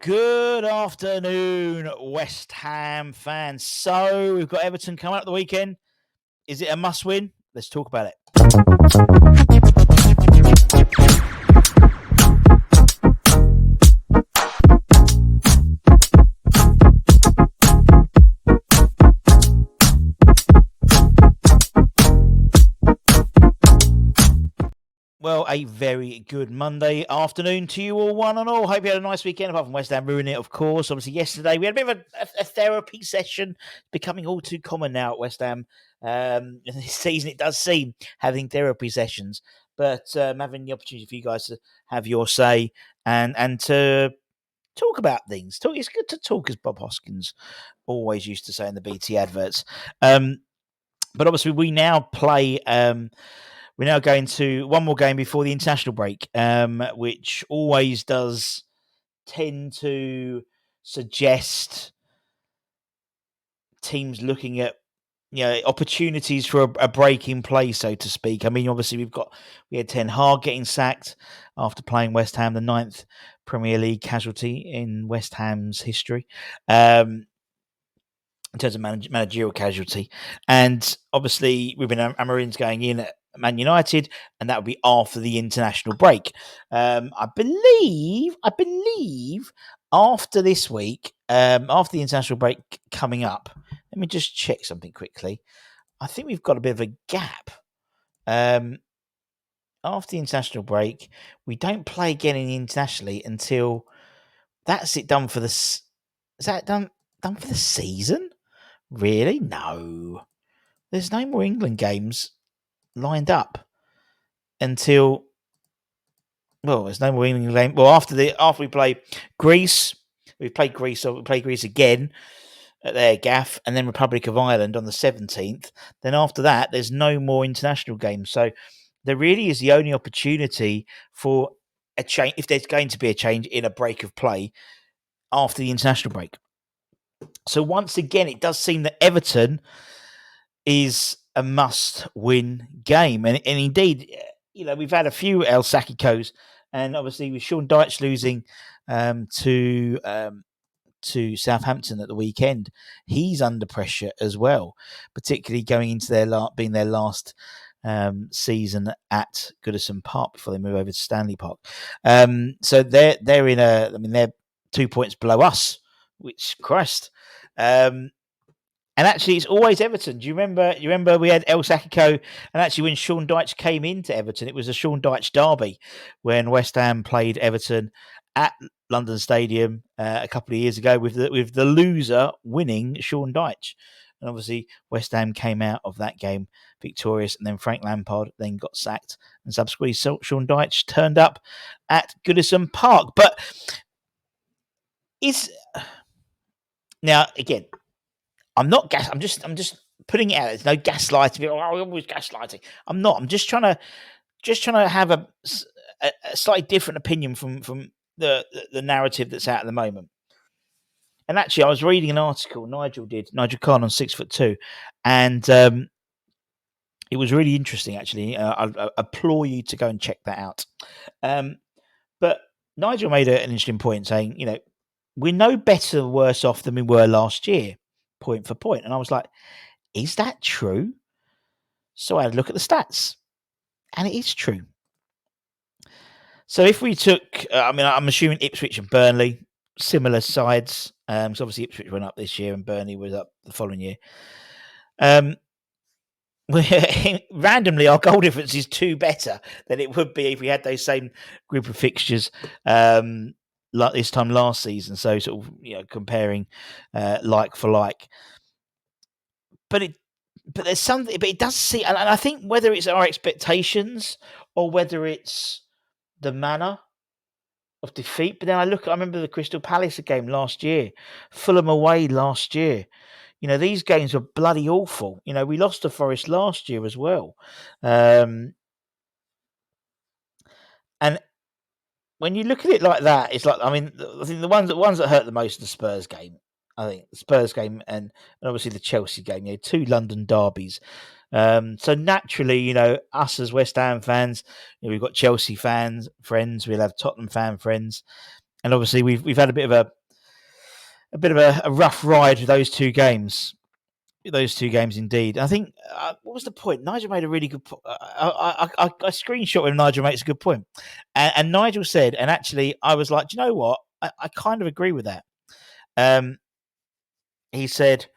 Good afternoon, West Ham fans. So we've got Everton coming up the weekend. Is it a must-win? Let's talk about it. Well, a very good Monday afternoon to you all, one and all. Hope you had a nice weekend, apart from West Ham ruining it, of course. Obviously, yesterday we had a bit of a therapy session, becoming all too common now at West Ham. This season, it does seem, having therapy sessions, but having the opportunity for you guys to have your say and to talk about things. It's good to talk, as Bob Hoskins always used to say in the BT adverts. But obviously, we now play... we're now going to one more game before the international break, which always does tend to suggest teams looking at opportunities for a break in play, so to speak. I mean, obviously we had Ten Hag getting sacked after playing West Ham, the 9th Premier League casualty in West Ham's history. In terms of managerial casualty, and obviously Ruben Amorim's going in at Man United, and that would be after the international break. I believe after this week, after the international break coming up. Let me just check something quickly. I think we've got a bit of a gap. After the international break, we don't play again internationally until that's it done for the. Is that done for the season? Really? No. There's no more England games lined up until. Well, there's no more England game. Well, after we play Greece, we play Greece, so we play Greece again at their gaff, and then Republic of Ireland on the 17th. Then after that, there's no more international games. So there really is the only opportunity for a change, if there's going to be a change in a break of play after the international break. So once again, it does seem that Everton is a must-win game, and indeed, we've had a few 𝙊𝙋𝙄𝙉𝙄𝙊𝙉s, and obviously with Sean Dyche losing to Southampton at the weekend, he's under pressure as well, particularly going into their last season at Goodison Park before they move over to Stanley Park. So they're they're 2 points below us, which Christ. And actually, it's always Everton. Do you remember? We had 𝙊𝙋𝙄𝙉𝙄𝙉, and actually, when Sean Dyche came into Everton, it was a Sean Dyche derby when West Ham played Everton at London Stadium a couple of years ago, with the loser winning Sean Dyche. And obviously, West Ham came out of that game victorious, and then Frank Lampard then got sacked, and subsequently, Sean Dyche turned up at Goodison Park. But now again, I'm not I'm just putting it out. There's no gaslighting. Oh, I'm always gaslighting. I'm not. I'm just trying to have a slightly different opinion from the narrative that's out at the moment. And actually, I was reading an article Nigel Khan on 6'2", and it was really interesting. Actually, I implore you to go and check that out. But Nigel made an interesting point, saying, we're no better or worse off than we were last year, point for point. And I was like, is that true? So I had a look at the stats, and it is true. So if we took, I'm assuming Ipswich and Burnley, similar sides. So obviously Ipswich went up this year and Burnley was up the following year. Randomly, our goal difference is 2 better than it would be if we had those same group of fixtures like this time last season. So sort of comparing like for like. But there's something. But it does see, and I think whether it's our expectations or whether it's the manner of defeat. But then I remember the Crystal Palace game last year, Fulham away last year. These games were bloody awful. We lost to Forest last year as well. And when you look at it like that, it's like, I think the ones that hurt the most are the Spurs game. I think the Spurs game and obviously the Chelsea game, 2 London derbies. So naturally, us as West Ham fans, we've got Chelsea friends, we'll have Tottenham fan friends. And obviously we've had a bit of a bit of a rough ride with those two games. Those two games, indeed. I think what was the point? Nigel made a really good point. I screenshot when Nigel makes a good point, and Nigel said, and actually, I was like, do you know what? I kind of agree with that. He said,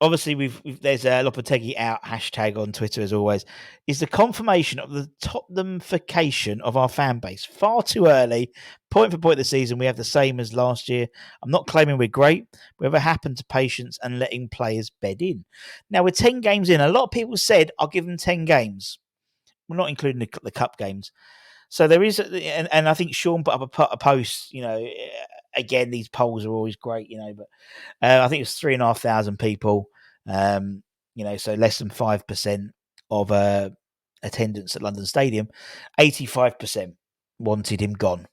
obviously, there's a Lopetegui out hashtag on Twitter as always. Is the confirmation of the Tottenhamification of our fan base far too early? Point for point this season, we have the same as last year. I'm not claiming we're great. Whatever happened to patience and letting players bed in? Now we're 10 games in. A lot of people said I'll give them 10 games. We're not including the cup games. So there is, and I think Sean put up a post. Again, these polls are always great, but I think it was 3,500 people. So less than 5% of attendance at London Stadium. 85% wanted him gone.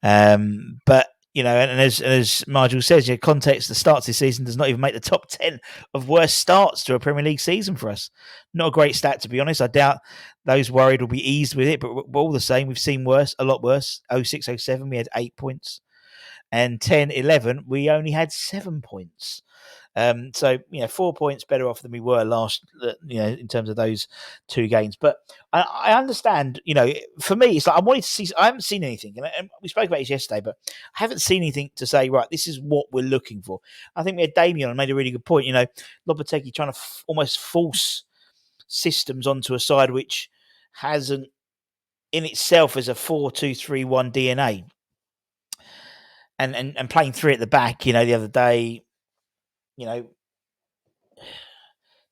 But and as Marshall says, context, the starts this season does not even make the top 10 of worst starts to a Premier League season for us. Not a great stat, to be honest. I doubt those worried will be eased with it, but all the same, we've seen worse, a lot worse. 06-07, we had 8 points. And 10-11, we only had 7 points. So 4 points better off than we were last, in terms of those two games. But I understand, for me, it's like I wanted to see. I haven't seen anything, and we spoke about this yesterday, but I haven't seen anything to say, right, this is what we're looking for. I think we had Damien and made a really good point. Lopetegui trying to almost force systems onto a side which hasn't, in itself, as a 4-2-3-1 DNA, and playing three at the back. The other day,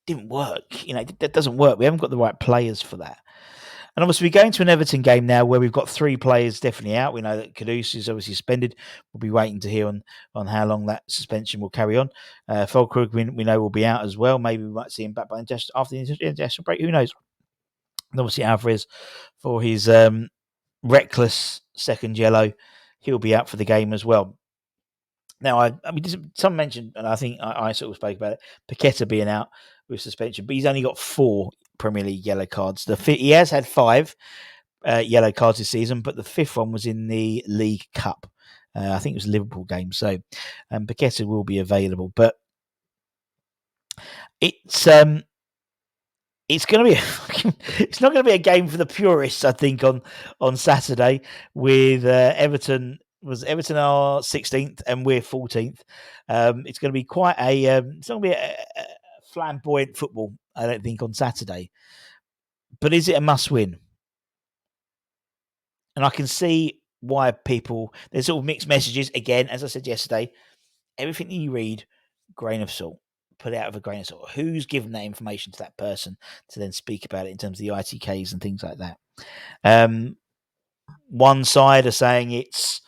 didn't work. That doesn't work. We haven't got the right players for that. And obviously, we're going to an Everton game now where we've got 3 players definitely out. We know that 𝙊𝙋𝙄𝙉𝙉 is obviously suspended. We'll be waiting to hear on how long that suspension will carry on. 𝙊𝙋𝙄𝙉𝙉, we know, will be out as well. Maybe we might see him back after the international break. Who knows? And obviously, Alvarez, for his reckless second yellow, he'll be out for the game as well. Now, I mean, some mentioned, and I think I sort of spoke about it, Paqueta being out with suspension, but he's only got 4 Premier League yellow cards. He has had 5 yellow cards this season, but the 5th one was in the League Cup. I think it was a Liverpool game. So Paqueta will be available, but it's going to be it's not going to be a game for the purists, I think, on Saturday with Everton. Everton are 16th and we're 14th. It's going to be quite it's going to be a flamboyant football, I don't think, on Saturday. But is it a must-win? And I can see why there's sort of mixed messages. Again, as I said yesterday, everything that you read, grain of salt. Put it out of a grain of salt. Who's given that information to that person to then speak about it in terms of the ITKs and things like that? One side are saying it's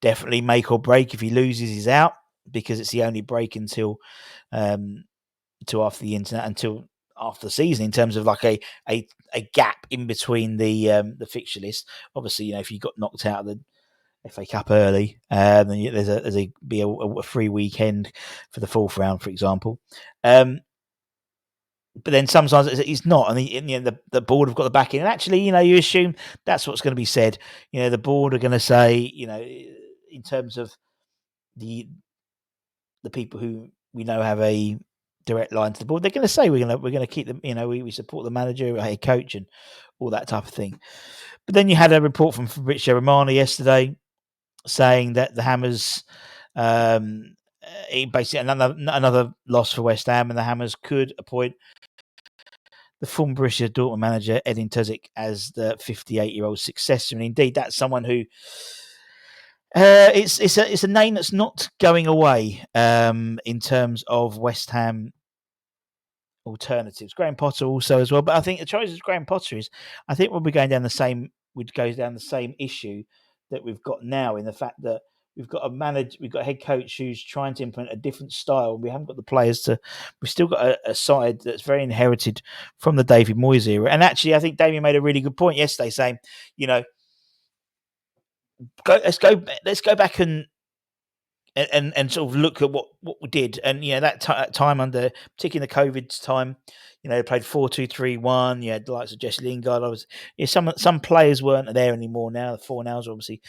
definitely make or break. If he loses, he's out, because it's the only break until after the season, in terms of like a gap in between the fixture list. Obviously, if you got knocked out of the FA Cup early, then there's a free weekend for the 4th round, for example. But then sometimes it's not, and the board have got the backing. And actually, you assume that's what's going to be said. The board are going to say, in terms of the people who we know have a direct line to the board, they're going to say we're going to keep them. We support the manager, head coach, and all that type of thing. But then you had a report from 𝙊𝙋𝙄𝙉𝙉 Romano yesterday saying that the Hammers, basically another loss for West Ham, and the Hammers could appoint the former Borussia Dortmund manager Edin Terzic as the 58-year-old successor. And indeed, that's someone who it's a name that's not going away in terms of West Ham alternatives. Graham Potter also as well, but I think the choice of Graham Potter is, I think we'll be going down the same issue that we've got now, in the fact that we've got a head coach who's trying to implement a different style. We haven't got the players we've still got a side that's very inherited from the David Moyes era. And actually, I think Damien made a really good point yesterday, saying, let's go back and and sort of look at what we did, and that time under, particularly the COVID time, they played 4-2-3-1. You had the likes of Jesse Lingard. Some players weren't there anymore. Now the four nows obviously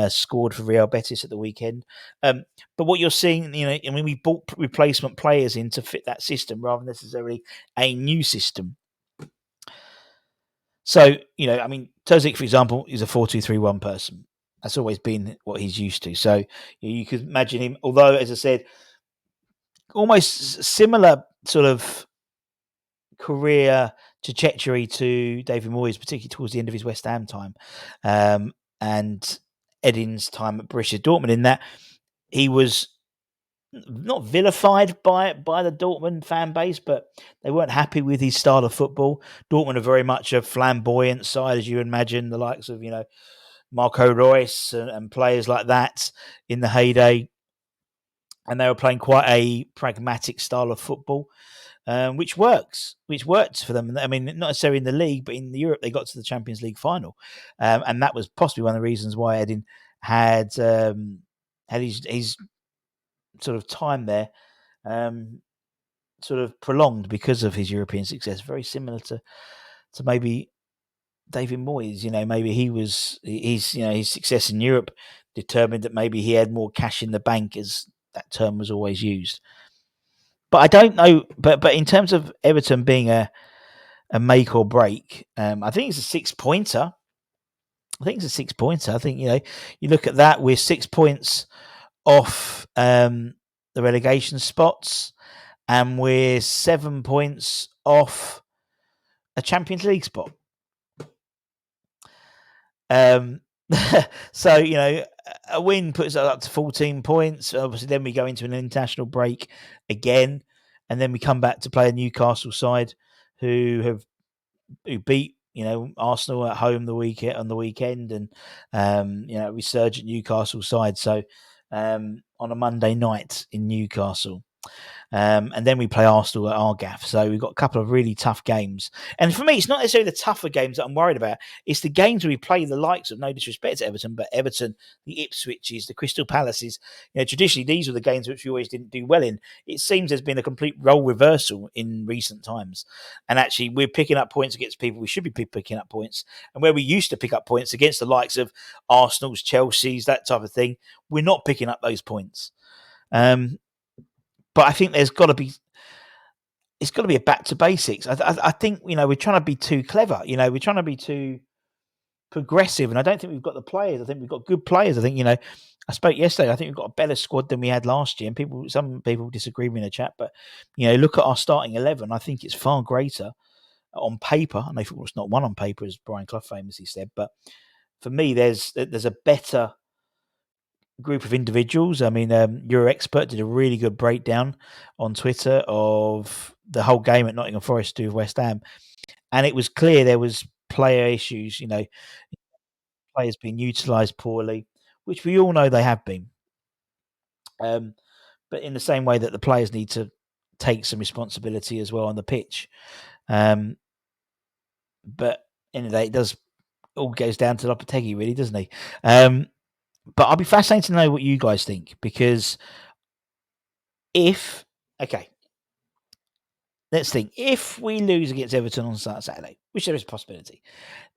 scored for Real Betis at the weekend. But what you're seeing, I mean, we bought replacement players in to fit that system rather than necessarily a new system. So, I mean, 𝙊𝙋𝙄𝙉𝙄𝙊𝙉, for example, is a 4-2-3-1 person. That's always been what he's used to. So you could imagine him, although, as I said, almost similar sort of career trajectory to David Moyes, particularly towards the end of his West Ham time, and Edin's time at Borussia Dortmund, in that he was not vilified by the Dortmund fan base, but they weren't happy with his style of football. Dortmund are very much a flamboyant side, as you imagine, the likes of Marco Reus and players like that in the heyday, and they were playing quite a pragmatic style of football, which worked for them. I mean, not necessarily in the league, but in Europe, they got to the Champions League final, and that was possibly one of the reasons why Edin had his sort of time there sort of prolonged because of his European success. Very similar to maybe David Moyes. Maybe his success in Europe determined that maybe he had more cash in the bank, as that term was always used. But I don't know. But in terms of Everton being a make or break, I think it's a 6-pointer. I think you look at that, we're 6 points off the relegation spots, and we're 7 points off a Champions League spot. So a win puts us up to 14 points. Obviously, then we go into an international break again, and then we come back to play a Newcastle side who beat Arsenal at home on the weekend, and resurgent Newcastle side. So on a Monday night in Newcastle. And then we play Arsenal at Argaff. So we've got a couple of really tough games. And for me, it's not necessarily the tougher games that I'm worried about. It's the games where we play the likes of, no disrespect to Everton, but Everton, the 𝙊𝙋𝙄𝙉𝙄𝙊𝙉s, the Crystal Palaces. Traditionally, these were the games which we always didn't do well in. It seems there's been a complete role reversal in recent times. And actually, we're picking up points against people we should be picking up points. And where we used to pick up points against the likes of Arsenal's, Chelsea's, that type of thing, we're not picking up those points. But I think it's got to be a back to basics. I think we're trying to be too clever. We're trying to be too progressive, and I don't think we've got the players. I think we've got good players. I think I spoke yesterday. I think we've got a better squad than we had last year, and some people disagree with me in the chat, but look at our starting 11. I think it's far greater on paper. I know football's not won on paper, as Brian Clough famously said, but for me, there's a better group of individuals. I mean, 𝙊𝙋𝙄𝙉𝙄𝙊𝙉 did a really good breakdown on Twitter of the whole game at Nottingham Forest to West Ham, and it was clear there was player issues. Players being utilised poorly, which we all know they have been. But in the same way that the players need to take some responsibility as well on the pitch. But anyway, it does all goes down to Lopetegui, really, doesn't he? But I'll be fascinated to know what you guys think, because let's think. If we lose against Everton on Saturday, which there is a possibility,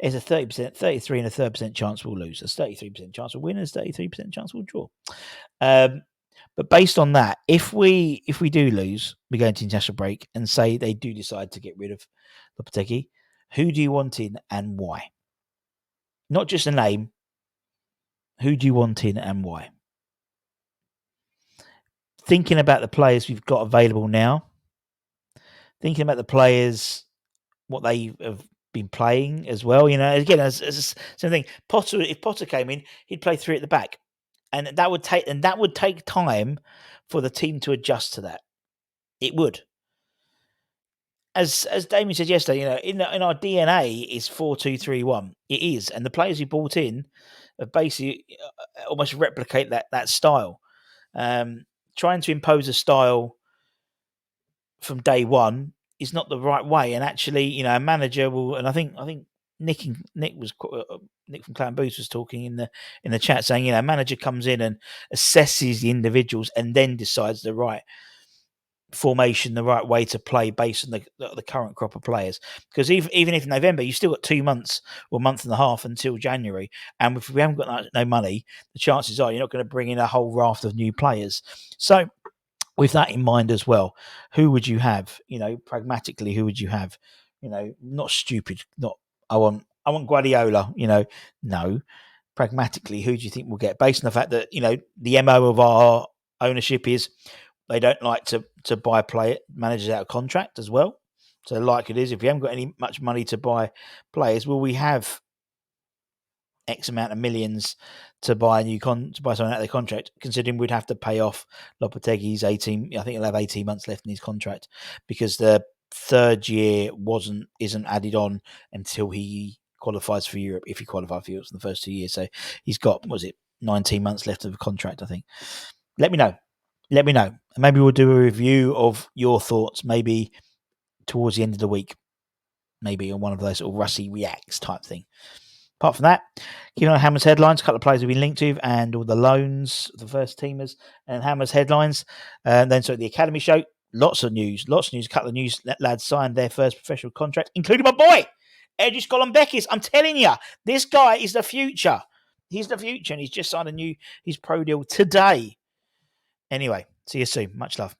there's a 30%, 33 and a 3% chance we'll lose. There's 33% chance we'll win, and there's 33% chance we'll draw. But based on that, if we do lose, we go into international break, and say they do decide to get rid of Lopetegui, who do you want in and why? Not just a name. Who do you want in and why? Thinking about the players we've got available now, thinking about the players, what they have been playing as well. Again, as something. If Potter came in, he'd play three at the back, and that would take time for the team to adjust to that. It would. As Damien said yesterday, in our DNA is 4-2-3-1. It is, and the players we brought in have basically almost replicate that style. Trying to impose a style from day one is not the right way, and actually, a manager will. And I think Nick Nick from Clan Boots was talking in the chat, saying, a manager comes in and assesses the individuals and then decides the right formation, the right way to play based on the current crop of players. Because even if November, you've still got 2 months or a month and a half until January, and if we haven't got no money, the chances are you're not going to bring in a whole raft of new players. So, with that in mind as well, who would you have? Pragmatically, who would you have? Not stupid. Not I want Guardiola. No. Pragmatically, who do you think will get? Based on the fact that the MO of our ownership is they don't like to buy managers out of contract as well. So like it is, if you haven't got much money to buy players, will we have X amount of millions to buy someone out of their contract, considering we'd have to pay off Lopetegui's 18. I think he'll have 18 months left in his contract because the third year isn't added on until he qualifies for Europe. If he qualifies for Europe in the first 2 years, so he's got 19 months left of the contract, I think. Let me know. Maybe we'll do a review of your thoughts maybe towards the end of the week, maybe on one of those sort of Rusty Reacts type thing. Apart from that, keep an eye on Hammer's headlines. A couple of players we've been linked to, and all the loans, the first teamers, and Hammer's headlines. And then the Academy show, lots of news. A couple of news lads signed their first professional contract, including my boy, 𝙊𝙋𝙄𝙉𝙄𝙊𝙉. I'm telling you, this guy is the future. He's the future, and he's just signed his pro deal today. Anyway, see you soon. Much love.